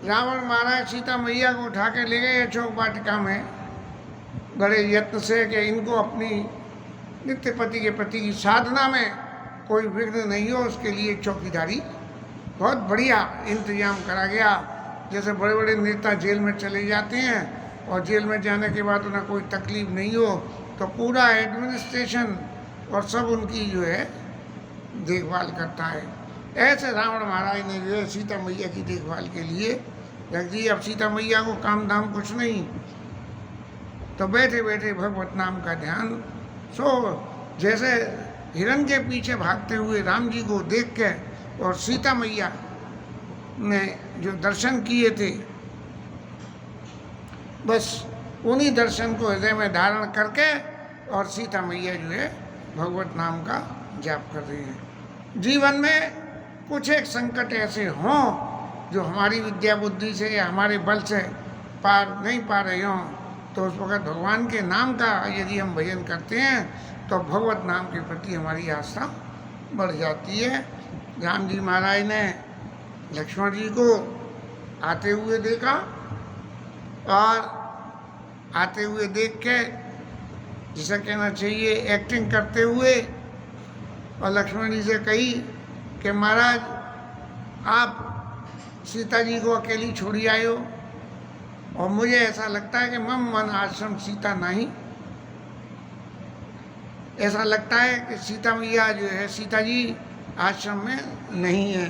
रावण महाराज सीता मैया को उठा के ले गए अशोक वाटिका में बड़े यत्न से कि इनको अपनी नित्य पति के प्रति की साधना में कोई विघ्न नहीं हो, उसके लिए चौकीदारी बहुत बढ़िया इंतजाम करा गया। जैसे बड़े बड़े नेता जेल में चले जाते हैं और जेल में जाने के बाद उन्हें कोई तकलीफ नहीं हो तो पूरा एडमिनिस्ट्रेशन और सब उनकी जो है देखभाल करता है। ऐसे रावण महाराज ने जो है सीता मैया की देखभाल के लिए रख दी। अब सीता मैया को काम धाम कुछ नहीं, तो बैठे बैठे भगवत नाम का ध्यान। सो जैसे हिरण के पीछे भागते हुए राम जी को देख के और सीता मैया ने जो दर्शन किए थे, बस उन्हीं दर्शन को हृदय में धारण करके और सीता मैया जो है भगवत नाम का जाप कर रही हैं। जीवन में कुछ एक संकट ऐसे हों जो हमारी विद्या बुद्धि से या हमारे बल से पार नहीं पा रहे हों, तो उस वक्त भगवान के नाम का यदि हम भजन करते हैं तो भगवत नाम के प्रति हमारी आस्था बढ़ जाती है। राम जी महाराज ने लक्ष्मण जी को आते हुए देखा और आते हुए देख के, जिसे कहना चाहिए एक्टिंग करते हुए, और लक्ष्मण जी से कही कि महाराज आप सीता जी को अकेली छोड़ी आए हो और मुझे ऐसा लगता है कि मम मन आश्रम सीता नहीं। ऐसा लगता है कि सीता मैया जो है सीता जी आश्रम में नहीं है।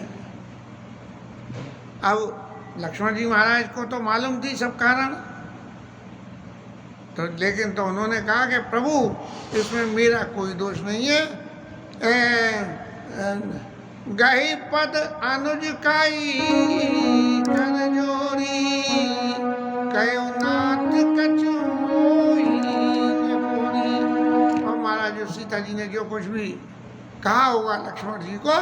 अब लक्ष्मण जी महाराज को तो मालूम थी सब कारण, तो लेकिन तो उन्होंने कहा कि प्रभु इसमें मेरा कोई दोष नहीं है। गही पद अनुज काई कर जोरी कयो नाथ कछु मोही पूरी। और महाराज जो सीता जी ने जो कुछ भी कहा होगा लक्ष्मण जी को,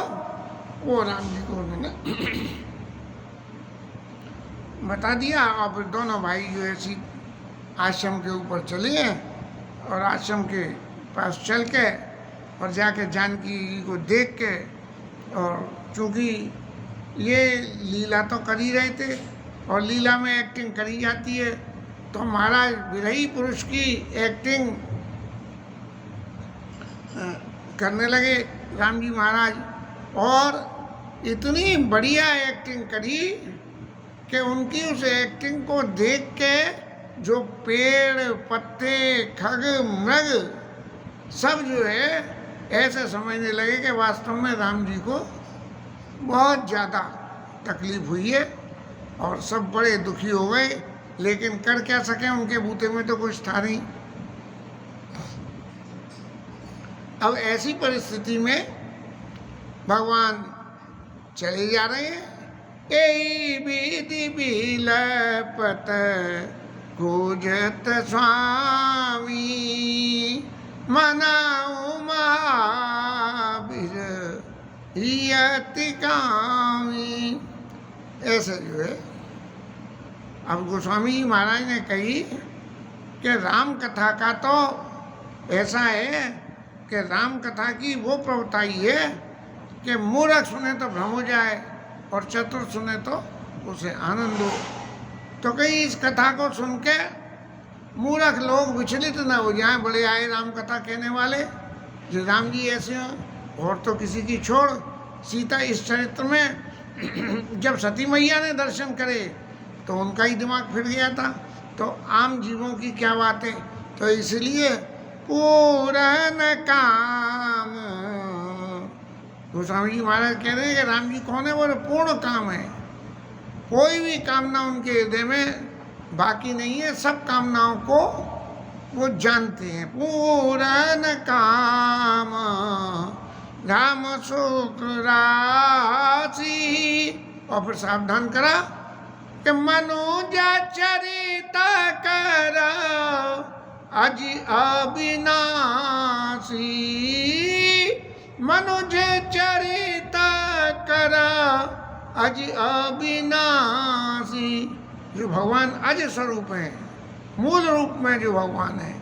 वो राम जी को उन्होंने बता दिया। और फिर दोनों भाई जो है आश्रम के ऊपर चले गए और आश्रम के पास चल के और जाके जानकी जी को देख के, और चूँकि ये लीला तो कर ही रहे थे और लीला में एक्टिंग करी जाती है, तो महाराज विरही पुरुष की एक्टिंग करने लगे राम जी महाराज, और इतनी बढ़िया एक्टिंग करी कि उनकी उस एक्टिंग को देख के जो पेड़ पत्ते खग मृग सब जो है ऐसे समझने लगे कि वास्तव में राम जी को बहुत ज़्यादा तकलीफ हुई है और सब बड़े दुखी हो गए। लेकिन कर क्या सकें, उनके बूते में तो कुछ था नहीं। अब ऐसी परिस्थिति में भगवान चले जा रहे हैं। ए विधि बिलपत खोजत स्वामी मनाऊ महावीर हियति कामी। ऐसे जो है अब गोस्वामी जी महाराज ने कही कि राम कथा का तो ऐसा है कि राम कथा की वो प्रवृत्ति है कि मूर्ख सुने तो भ्रम हो जाए और चतुर सुने तो उसे आनंद हो। तो कहीं इस कथा को सुन के मूर्ख लोग विचलित न हो जाएं, बड़े आए राम कथा कहने वाले जो राम जी ऐसे हों। और तो किसी की छोड़, सीता इस चरित्र में जब सती मैया ने दर्शन करे तो उनका ही दिमाग फिर गया था, तो आम जीवों की क्या बात है। तो इसलिए पूरन काम, गोस्वामी जी महाराज कह रहे हैं कि राम जी कौन है, वो पूर्ण काम है। कोई भी कामना उनके हृदय में बाकी नहीं है, सब कामनाओं को वो जानते हैं। पूरन काम राम सुख राशि। और फिर सावधान करा कि मनुजा चरिता कर अज अविनाशी। मनुज चरिता कर अज अविनाशी। जो भगवान अज स्वरूप है, मूल रूप में जो भगवान है,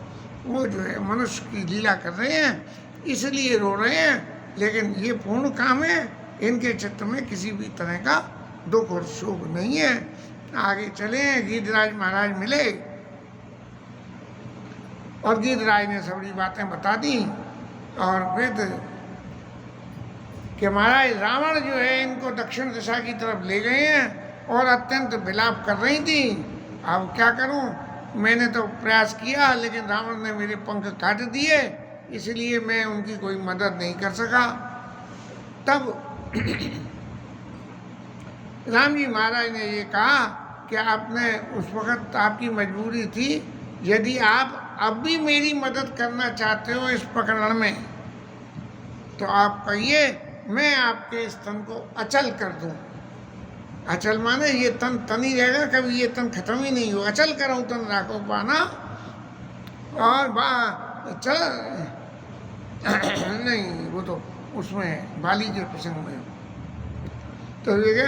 वो जो है मनुष्य की लीला कर रहे हैं, इसलिए रो रहे हैं। लेकिन ये पूर्ण काम है, इनके चित्त में किसी भी तरह का दुख और शोक नहीं है। आगे चले, गीधराज महाराज मिले और गीधराज ने सभी बातें बता दी। और फिर कि महाराज रावण जो है इनको दक्षिण दिशा की तरफ ले गए हैं और अत्यंत विलाप कर रही थी। अब क्या करूं, मैंने तो प्रयास किया लेकिन रावण ने मेरे पंख काट दिए, इसलिए मैं उनकी कोई मदद नहीं कर सका। तब राम जी महाराज ने ये कहा कि आपने उस वक़्त आपकी मजबूरी थी, यदि आप अब भी मेरी मदद करना चाहते हो इस प्रकरण में तो आप कहिए, मैं आपके इस तन को अचल कर दूं। अचल माने ये तन ही रहेगा, कभी ये तन खत्म ही नहीं हो। अचल कराऊं तन राखो पाना और चल नहीं, वो तो उसमें बाली के प्रसंग में। तो ये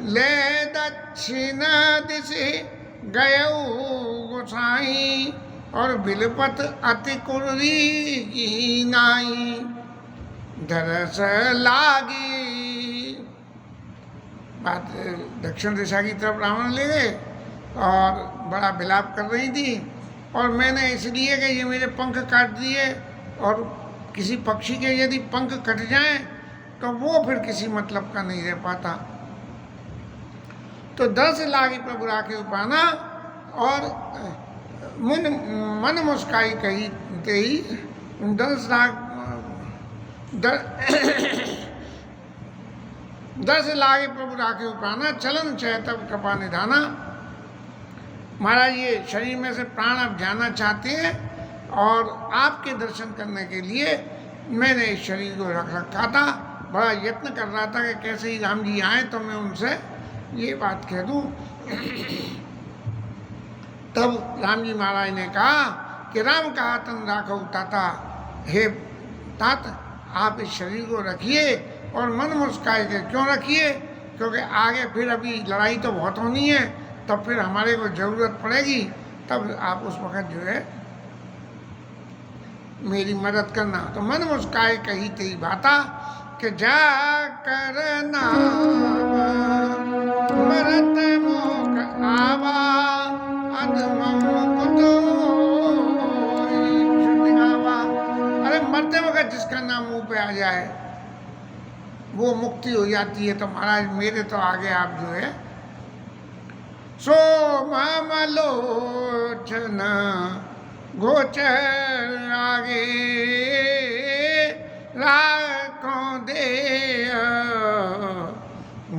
ले दक्षिण दिशे गयऊ गोसाई और बिलपत अति कुर्री की नाई दरस लागी। बात दक्षिण दिशा की तरफ रावण ले गए और बड़ा विलाप कर रही थी, और मैंने इसलिए कि ये मेरे पंख काट दिए, और किसी पक्षी के यदि पंख कट जाएं तो वो फिर किसी मतलब का नहीं रह पाता। तो दरस लागी प्रभु राखे उपाना, और मन मुस्काई कही ते ही दस लागे प्रभु राखे उपाना, चलन चय तब कृपा निधाना। महाराज ये शरीर में से प्राण अब जाना चाहते हैं और आपके दर्शन करने के लिए मैंने इस शरीर को रख रखा था। बड़ा यत्न कर रहा था कि कैसे ही राम जी आए तो मैं उनसे ये बात कह दूं। तब राम जी महाराज ने कहा कि राम कहा तन राखो ताता, हे तात आप इस शरीर को रखिए और मन मुस्काए के क्यों रखिए, क्योंकि आगे फिर अभी लड़ाई तो बहुत होनी है, तब फिर हमारे को ज़रूरत पड़ेगी, तब आप उस वक़्त जो है मेरी मदद करना। तो मन मुस्काए कही तेरी बाता कि जा करना मरत मोख आवा अरे मरते वक्त जिसका नाम मुंह पे आ जाए वो मुक्ति हो जाती है। तो महाराज मेरे तो आगे आप जो है सो मामलोचन गोचर आगे राखों दे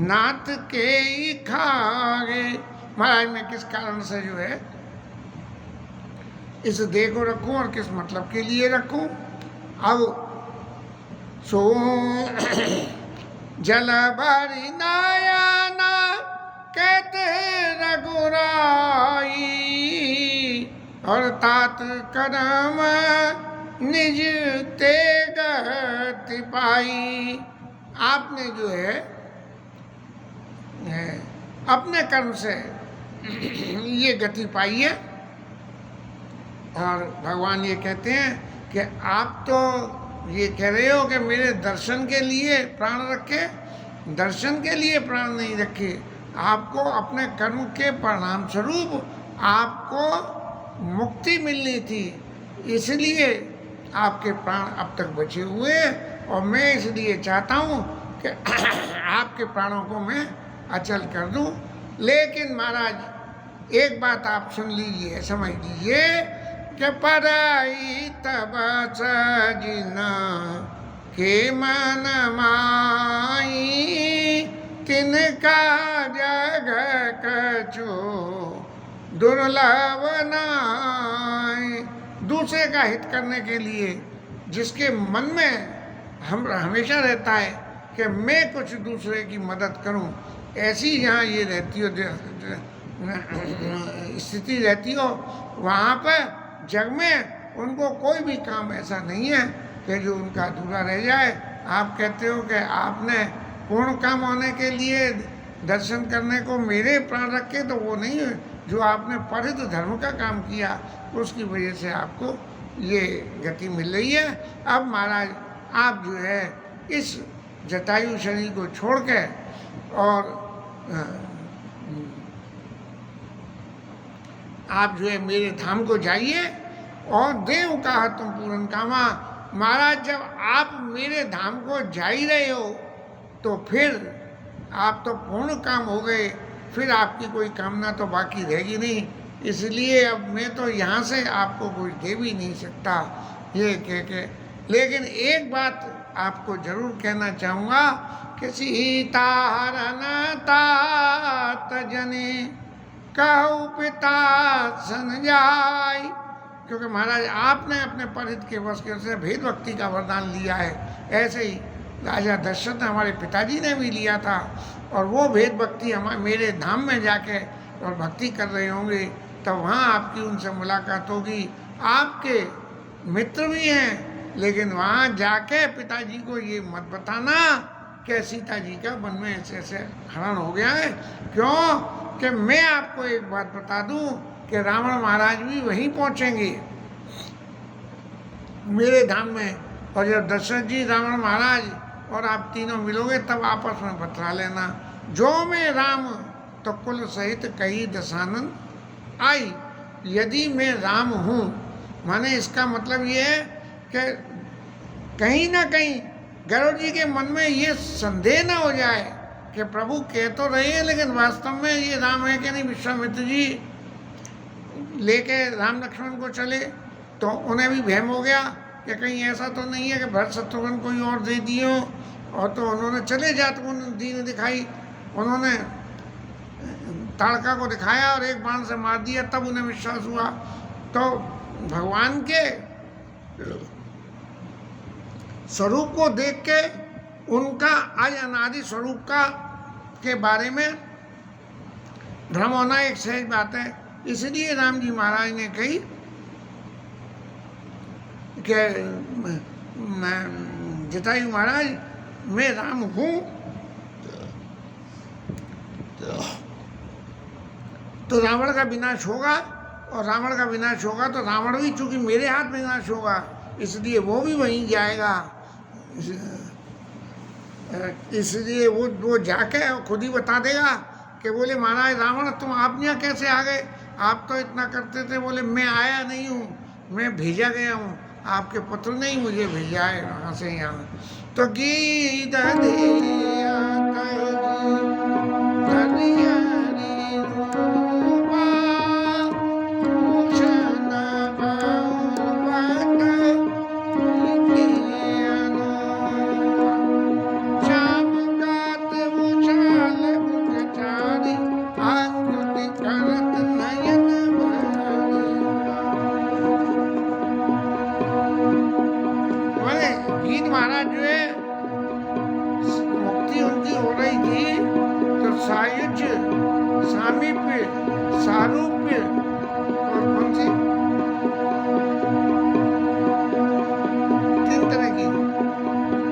नाथ के ही खागे। महाराज मैं किस कारण से जो है इस देह को रखूं और किस मतलब के लिए रखूं। अब सो जल भरी नायाना कहते रघुराई और तात कदम निज ते गति पाई। आपने जो है अपने कर्म से ये गति पाई है, और भगवान ये कहते हैं कि आप तो ये कह रहे हो कि मेरे दर्शन के लिए प्राण रखे, दर्शन के लिए प्राण नहीं रखे। आपको अपने कर्म के परिणाम स्वरूप आपको मुक्ति मिलनी थी, इसलिए आपके प्राण अब तक बचे हुए हैं, और मैं इसलिए चाहता हूँ कि आपके प्राणों को मैं अचल कर दूँ। लेकिन महाराज एक बात आप सुन लीजिए, समझ लीजिए कि पराई तब सजना के मन माई तिनका जग कछु दुर्लभ नाई। दूसरे का हित करने के लिए जिसके मन में हम हमेशा रहता है कि मैं कुछ दूसरे की मदद करूं, ऐसी यहाँ ये रहती हो स्थिति रहती हो, वहाँ पर जग में उनको कोई भी काम ऐसा नहीं है कि जो उनका अधूरा रह जाए। आप कहते हो कि आपने पूर्ण काम होने के लिए दर्शन करने को मेरे प्राण रखे, तो वो नहीं है, जो आपने परित धर्म का काम किया उसकी वजह से आपको ये गति मिल रही है। अब महाराज आप जो है इस जटायु शरीर को छोड़ के और आप जो है मेरे धाम को जाइए और देव का तुम पूर्ण कामा। महाराज जब आप मेरे धाम को जा ही रहे हो तो फिर आप तो पूर्ण काम हो गए, फिर आपकी कोई कामना तो बाकी रहेगी नहीं। इसलिए अब मैं तो यहाँ से आपको कुछ दे भी नहीं सकता, ये कह के। लेकिन एक बात आपको जरूर कहना चाहूँगा कि सीता हरण तात जने कहु पिता सन जाय। क्योंकि महाराज आपने अपने परित के वश से भेद भक्ति का वरदान लिया है, ऐसे ही राजा दशरथ ने, हमारे पिताजी ने भी लिया था। और वो भेद भक्ति हमारे मेरे धाम में जाके और भक्ति कर रहे होंगे, तब वहाँ आपकी उनसे मुलाकात होगी। आपके मित्र भी हैं, लेकिन वहाँ जाके पिताजी को ये मत बताना कि सीता जी का मन में ऐसे ऐसे हरण हो गया है। क्यों कि मैं आपको एक बात बता दूं कि रावण महाराज भी वहीं पहुँचेंगे मेरे धाम में। और जब दशरथ जी, रावण महाराज और आप तीनों मिलोगे तब आपस में बतला लेना, जो मैं राम तो कुल सहित कही दशानन आई। यदि मैं राम हूँ, माने इसका मतलब ये है कि कहीं ना कहीं गरुड़ जी के मन में ये संदेह ना हो जाए कि प्रभु कह तो रहे हैं लेकिन वास्तव में ये राम है कि नहीं। विश्वामित्र जी लेके राम लक्ष्मण को चले तो उन्हें भी भ्रम हो गया कि कहीं ऐसा तो नहीं है कि भरत शत्रुघ्न कोई और दे दिए हो। और तो उन्होंने चले जात को दीन दिखाई, उन्होंने ताड़का को दिखाया और एक बाण से मार दिया, तब उन्हें विश्वास हुआ। तो भगवान के स्वरूप को देख के उनका आज अनादि स्वरूप का के बारे में भ्रम होना एक सहज बात है। इसलिए राम जी महाराज ने कही कि जटायु महाराज मैं राम हूँ, तो रावण का विनाश होगा। और रावण का विनाश होगा तो रावण भी चूंकि मेरे हाथ में विनाश होगा, इसलिए वो भी वहीं जाएगा। इसलिए वो जाके खुद ही बता देगा कि बोले महाराज रावण तुम आप यहाँ कैसे आ गए, आप तो इतना करते थे। बोले मैं आया नहीं हूँ, मैं भेजा गया हूँ, आपके पुत्र ने ही मुझे भेजा है वहाँ से यहाँ। तो गीत महाराज जो है मुक्ति उनकी हो रही थी तो सायुज्य, सामीप्य, सारूप्य और कौन सी तीन तरह की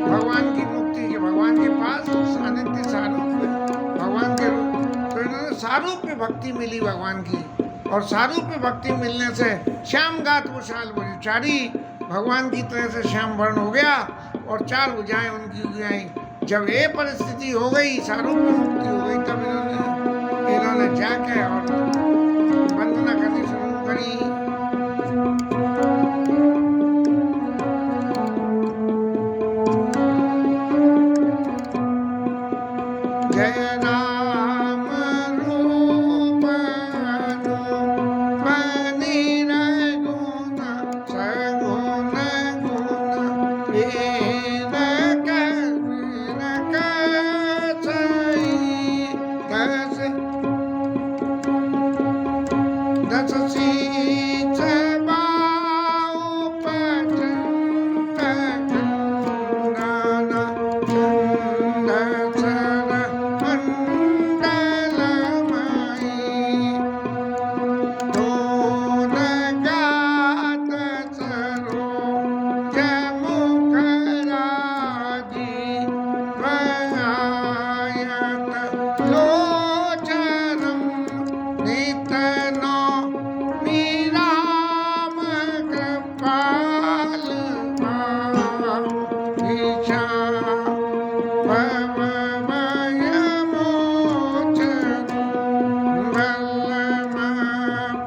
भगवान की मुक्ति के, भगवान के पास सानिध्य, सारूप्य, भगवान के रूप। तो इन्होंने सारूप्य भक्ति मिली भगवान की, और सारूप्य भक्ति मिलने से श्याम गात विशाल भुजचारी, भगवान की तरह से श्याम वर्ण हो गया और चार भुजाएं उनकी हो गई। जब ये परिस्थिति हो गई, सारूप्य मुक्ति हो गई, तब इन्होंने जाके और वंदना करनी शुरू करी। जय राम रूप बनी रघुन सगुन गुण वेद कबीर कसई दस शीस बाऊ प्रचंड खंडन चंद सर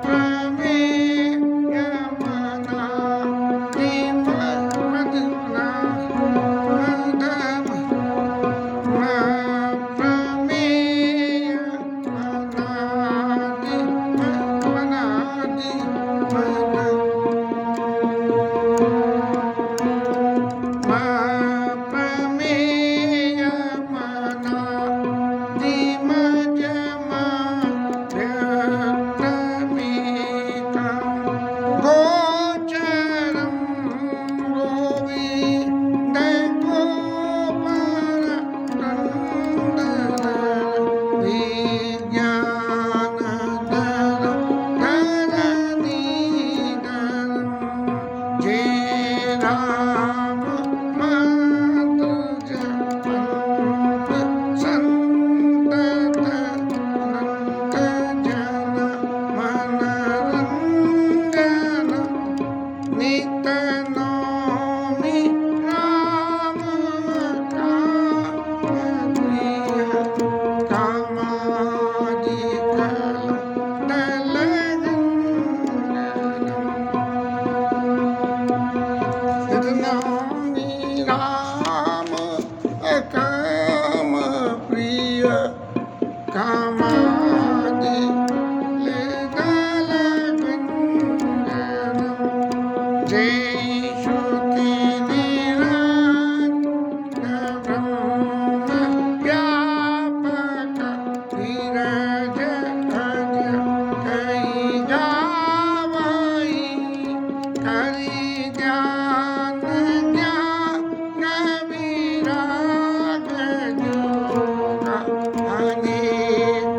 Bye. कामादि लेदलगंगरम जय श्रुति निरंतर ब्रह्म व्यापक धीरज अज कई गावई करी ज्ञान ज्ञान विराग जोगा अनेक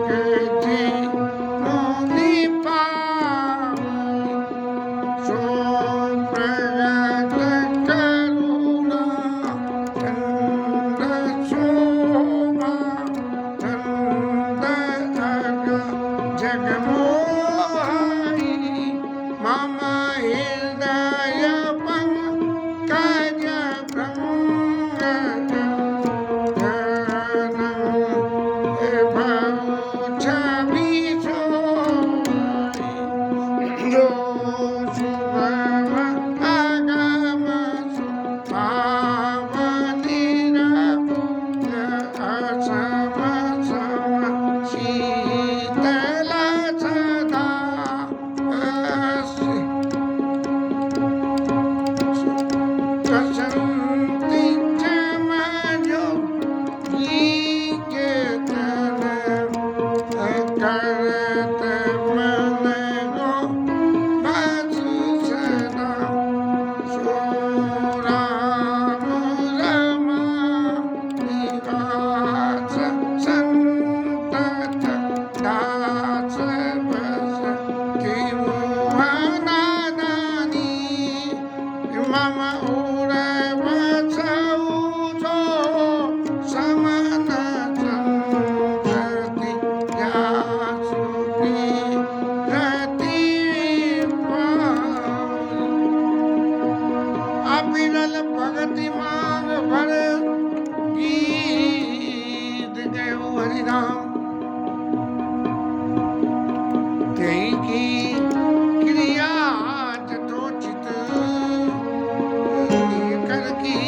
जीवों निपावई सो प्रगट करुणा चंद शोभा चंद अग जगमोहई मम हृदय पंकज भृंगज भव छवि सोई जो शुभम अगम सुभाव निरकुल असम सम शीतल सदा बसंती चमजो कीर्तन करत मन को बस सदा सो राम रमा निवास संतत दास बस त्रिभुवनानी मम उरवसौ सो समन संतति यासुकी रति अविरल भगति मांग भर गीत गयो हरिनाम तेई की क्रिया जतोचित कर की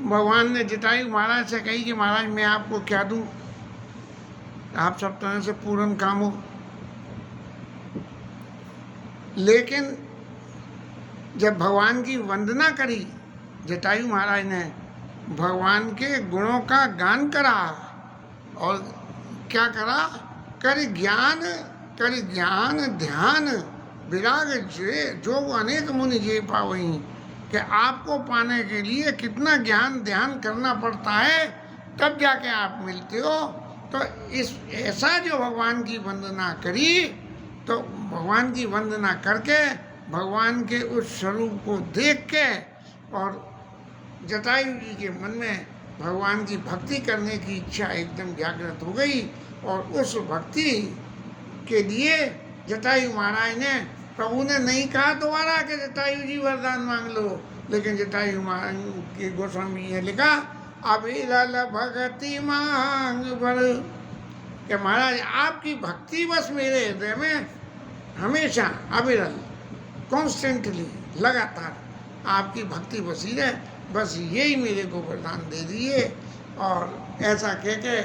भगवान ने जटायु महाराज से कही कि महाराज मैं आपको क्या दूं, आप सब तरह से पूर्ण काम हो। लेकिन जब भगवान की वंदना करी जटायु महाराज ने, भगवान के गुणों का गान करा और क्या करा, कर ज्ञान ध्यान विराग जो अनेक मुनि जे पावई, कि आपको पाने के लिए कितना ज्ञान ध्यान करना पड़ता है तब जाके आप मिलते हो। तो इस ऐसा जो भगवान की वंदना करी, तो भगवान की वंदना करके भगवान के उस स्वरूप को देख के और जटायु जी के मन में भगवान की भक्ति करने की इच्छा एकदम जागृत हो गई। और उस भक्ति के लिए जटायु महाराज ने, प्रभु ने नहीं कहा दोबारा कि जटायु जी वरदान मांग लो, लेकिन जटायु महाराज के गोस्वामी ने लिखा अविरल भक्ति मांग बर, कि महाराज आपकी भक्ति बस मेरे हृदय में हमेशा अविरल कॉन्स्टेंटली लगातार आपकी भक्ति बसी रहे, बस यही मेरे को वरदान दे दिए। और ऐसा कह के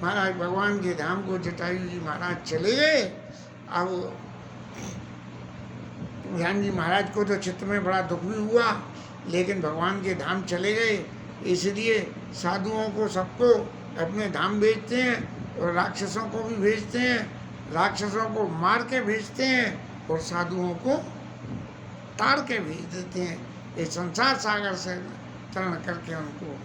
महाराज भगवान के धाम को जटायु जी महाराज चले गए। अब ध्यान जी महाराज को तो चित्त में बड़ा दुख भी हुआ, लेकिन भगवान के धाम चले गए, इसलिए साधुओं को सबको अपने धाम भेजते हैं और राक्षसों को भी भेजते हैं, राक्षसों को मार के भेजते हैं और साधुओं को ताड़ के भेज देते हैं। ये संसार सागर से तरण करके उनको,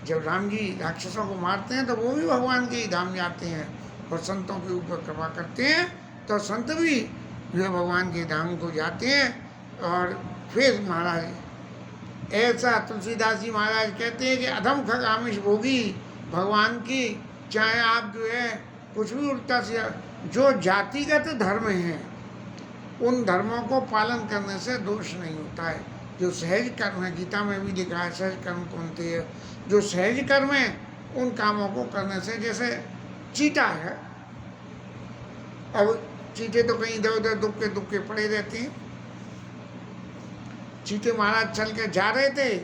जब राम जी राक्षसों को मारते हैं तो वो भी भगवान के ही धाम जाते हैं और संतों के ऊपर कृपा करते हैं, तो संत भी जो भगवान के धाम को जाते हैं। और फिर महाराज ऐसा तुलसीदास जी महाराज कहते हैं कि अधम खग आमिष भोगी भगवान की, चाहे आप जो है कुछ भी उल्टा सीधा, जो जातिगत धर्म हैं उन धर्मों को पालन करने से दोष नहीं होता है। जो सहज कर्म है, गीता में भी लिखा है सहज कर्म कौन थे है, जो सहज कर्म है उन कामों को करने से, जैसे चीटा है, अब चीटे तो कहीं इधर उधर दुख के पड़े रहते हैं, चीते महाराज चल के जा रहे थे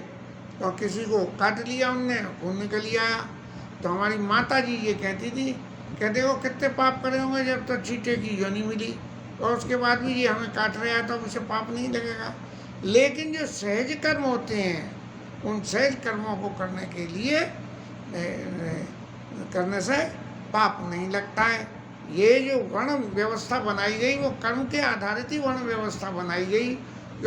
और किसी को काट लिया उनने, खून निकल आया। तो हमारी माता जी ये कहती थी, कहते वो कितने पाप करे होंगे जब तो चीते की योनि मिली और उसके बाद भी ये हमें काट रहा है, तो अब उसे पाप नहीं लगेगा। लेकिन जो सहज कर्म होते हैं, उन सहज कर्मों को करने के लिए करने से पाप नहीं लगता है। ये जो वर्ण व्यवस्था बनाई गई वो कर्म के आधारित ही वर्ण व्यवस्था बनाई गई।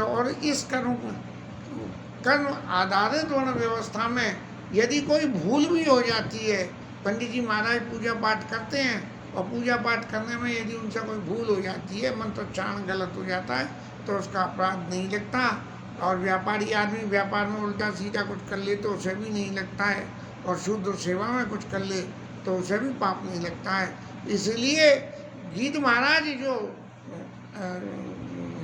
और इस कर्म आधारित वर्ण व्यवस्था में यदि कोई भूल भी हो जाती है, पंडित जी महाराज पूजा पाठ करते हैं और पूजा पाठ करने में यदि उनसे कोई भूल हो जाती है, मंत्रोच्चारण गलत हो जाता है, तो उसका अपराध नहीं लगता। और व्यापारी आदमी व्यापार में उल्टा सीधा कुछ कर ले तो उसे भी नहीं लगता है, और शूद्र सेवा में कुछ कर ले तो उसे भी पाप नहीं लगता है। इसलिए गीत महाराज जो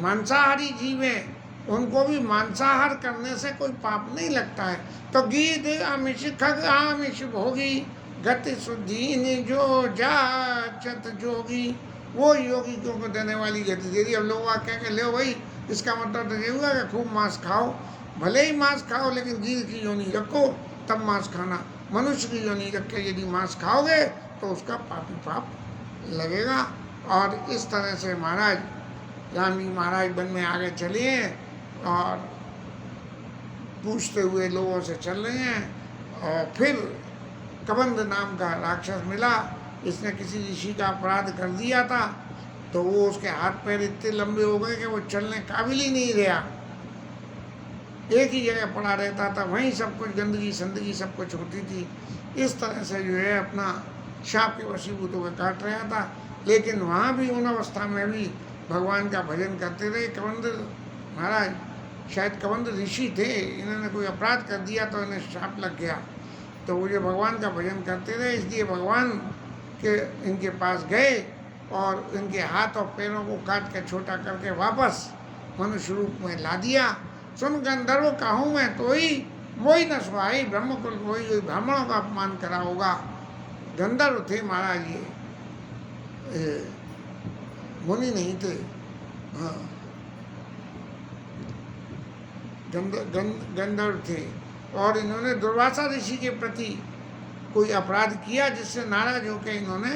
मांसाहारी जीव हैं, उनको भी मांसाहार करने से कोई पाप नहीं लगता है। तो गीत आमिष खग आमिष भोगी गति शुद्धि जो जाचत जोगी, वो योगी को देने वाली गति दे दी। अब लोग आ कह के ले भाई, इसका मतलब तो ये हुआ कि खूब मांस खाओ, भले ही मांस खाओ लेकिन गिर की योनि रखो तब मांस खाना। मनुष्य की योनि रख के यदि मांस खाओगे तो उसका पापी पाप लगेगा। और इस तरह से महाराज राम जी महाराज वन में आगे चले हैं और पूछते हुए लोगों से चल रहे हैं। और फिर कबंध नाम का राक्षस मिला, इसने किसी ऋषि का अपराध कर दिया था, तो वो उसके हाथ पैर इतने लंबे हो गए कि वो चलने काबिल ही नहीं रहा, एक ही जगह पड़ा रहता था, वहीं सब कुछ गंदगी संदगी सब कुछ होती थी। इस तरह से जो है अपना शाप के वशीभूत होकर काट रहा था। लेकिन वहाँ भी उन अवस्था में भी भगवान का भजन करते रहे। कबंध महाराज शायद कबंध ऋषि थे, इन्होंने कोई अपराध कर दिया तो इन्हें शाप लग गया, तो वो जो भगवान का भजन करते रहे, इसलिए भगवान के इनके पास गए और इनके हाथ और पैरों को काट के छोटा करके वापस मनुष्य रूप में ला दिया। सुन गंधर्व कहूँ मैं तो ही मोई न सुहाई ब्रह्मकुल कोई, ब्राह्मणों का अपमान करा होगा। गंधर्व थे महाराज, ये मुनि नहीं थे। हाँ, गंधर्व थे और इन्होंने दुर्वासा ऋषि के प्रति कोई अपराध किया जिससे नाराज होकर इन्होंने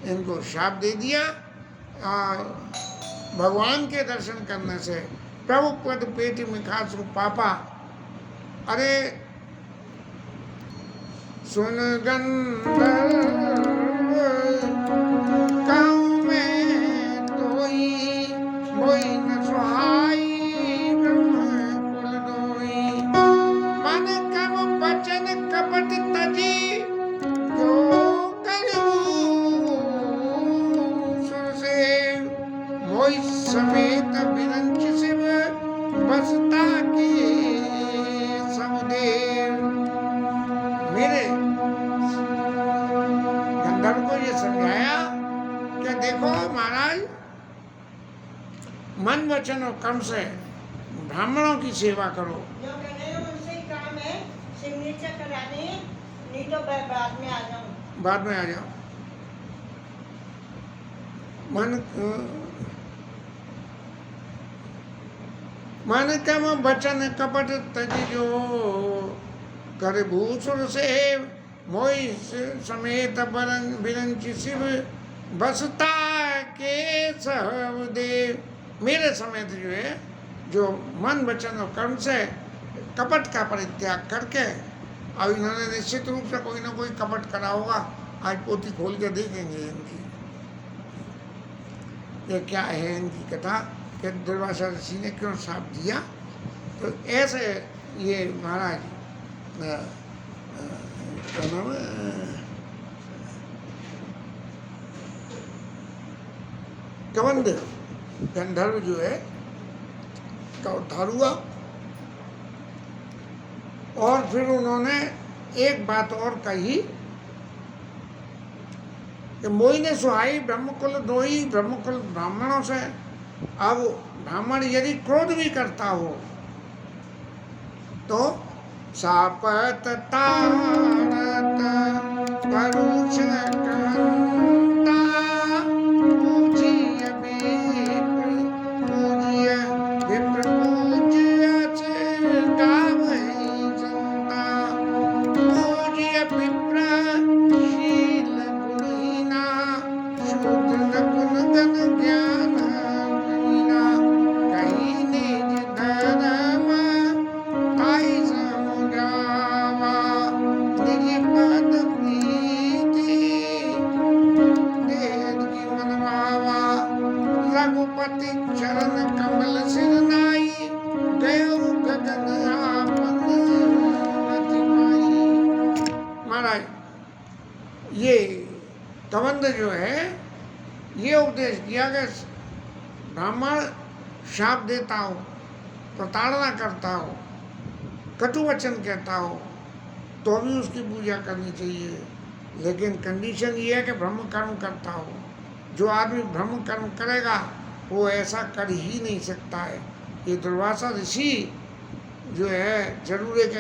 इनको शाप दे दिया। भगवान के दर्शन करने से प्रभु पद पेट मिखासु पापा। अरे सुन गंधर्व कहूँ मैं तोई मोई न सुहाई ब्रह्मकुल दोई। मन कम बचन कपट तजी जो करूँ सुर से मोई समेत बिरंच शिव बसता के समुदेव। मेरे गंधर्व को ये समझाया कि देखो महाराज, मन वचन और कर्म से ब्राह्मणों की सेवा करो। जो कहने उनसे ही काम है, सिग्नेचर करानी, नहीं तो बाद में आ जाऊं। बाद में आ जाओ। मन कम बचन कपट तजी जो कर भूसुर से मोई समेत बिरंच शिव बसता के सहदेव। मेरे समेत जो है, जो मन वचन और कर्म से कपट का परित्याग करके, अब इन्होंने निश्चित रूप से कोई ना कोई कपट करा होगा। आज पोथी खोल के देखेंगे इनकी, ये क्या है इनकी कथा कि दुर्वासा ऋषि ने क्यों श्राप दिया। तो ऐसे ये महाराज क्या नाम है, कबंध गंधर्व जो है का उद्धार हुआ। और फिर उन्होंने एक बात और कही कि मोई ने सुहाई ब्रह्मकुल दोई, ब्रह्मकुल ब्राह्मणों से। अब ब्राह्मण यदि क्रोध भी करता हो तो सापत तारत परुष कंता पूज्य विप्र पूज्य ये कबंध जो है ये उपदेश किया कि ब्राह्मण शाप देता हो, प्रताड़ना करता हो, कटु वचन कहता हो तो भी उसकी पूजा करनी चाहिए, लेकिन कंडीशन ये है कि ब्रह्म कर्म करता हो। जो आदमी ब्रह्म कर्म करेगा वो ऐसा कर ही नहीं सकता है। ये दुर्वासा ऋषि जो है जरूर एक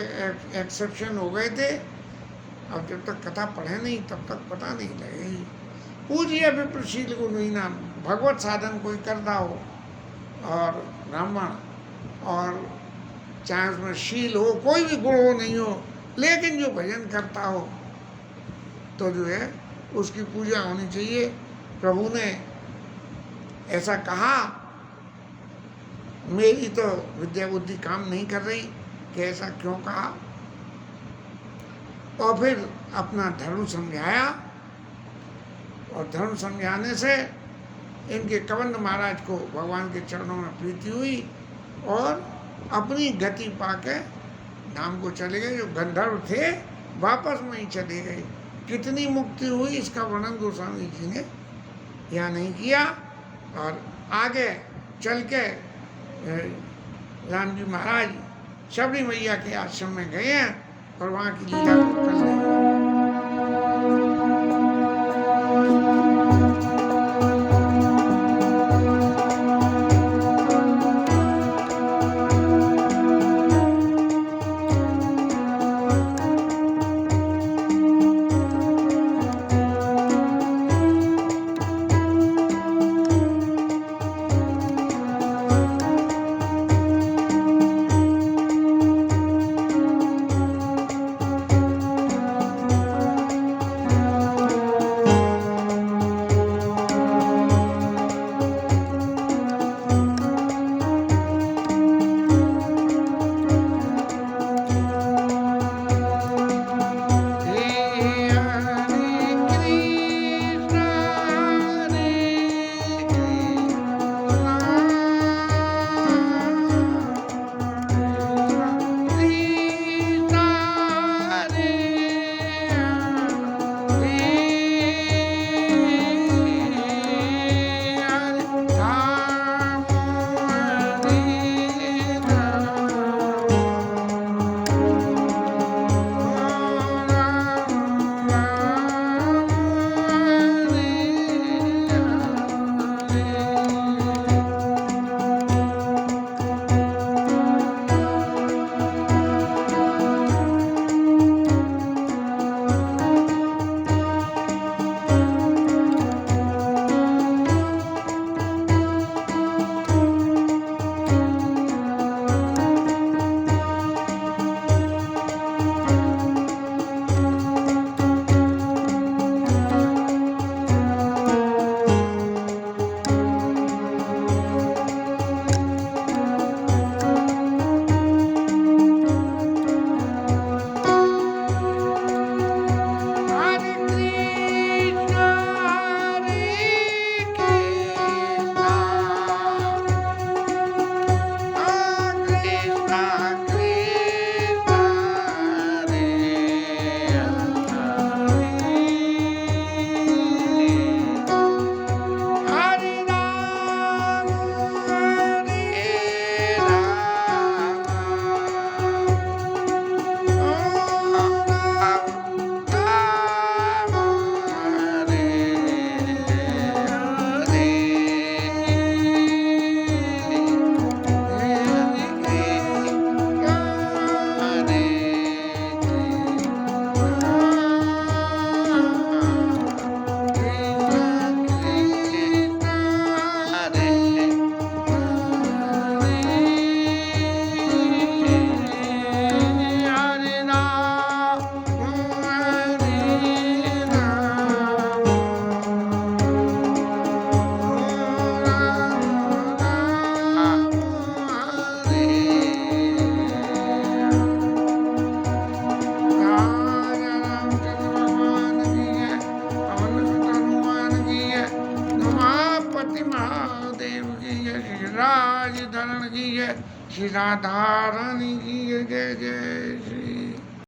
एक्सेप्शन हो गए थे। अब जब तक कथा पढ़े नहीं तब तक पता नहीं लगेगी। पूज्य विप्रशील गुण ही नाम, भगवत साधन कोई करता हो और ब्राह्मण, और चाहे उसमें शील हो, कोई भी गुण हो नहीं हो, लेकिन जो भजन करता हो तो जो है उसकी पूजा होनी चाहिए। प्रभु ने ऐसा कहा, मेरी तो विद्या बुद्धि काम नहीं कर रही कि ऐसा क्यों कहा, और फिर अपना धर्म समझाया, और धर्म समझाने से इनके कबंध महाराज को भगवान के चरणों में प्रीति हुई और अपनी गति पाके धाम को चले गए। जो गंधर्व थे वापस वहीं चले गए। कितनी मुक्ति हुई इसका वर्णन गोस्वामी जी ने यहाँ नहीं किया। और आगे चल के राम जी महाराज शबरी मैया के आश्रम में गए हैं और वहाँ की लीला को कर रहे हैं। राज धरण की जय, श्री राधा रानी की जय। जय जय श्री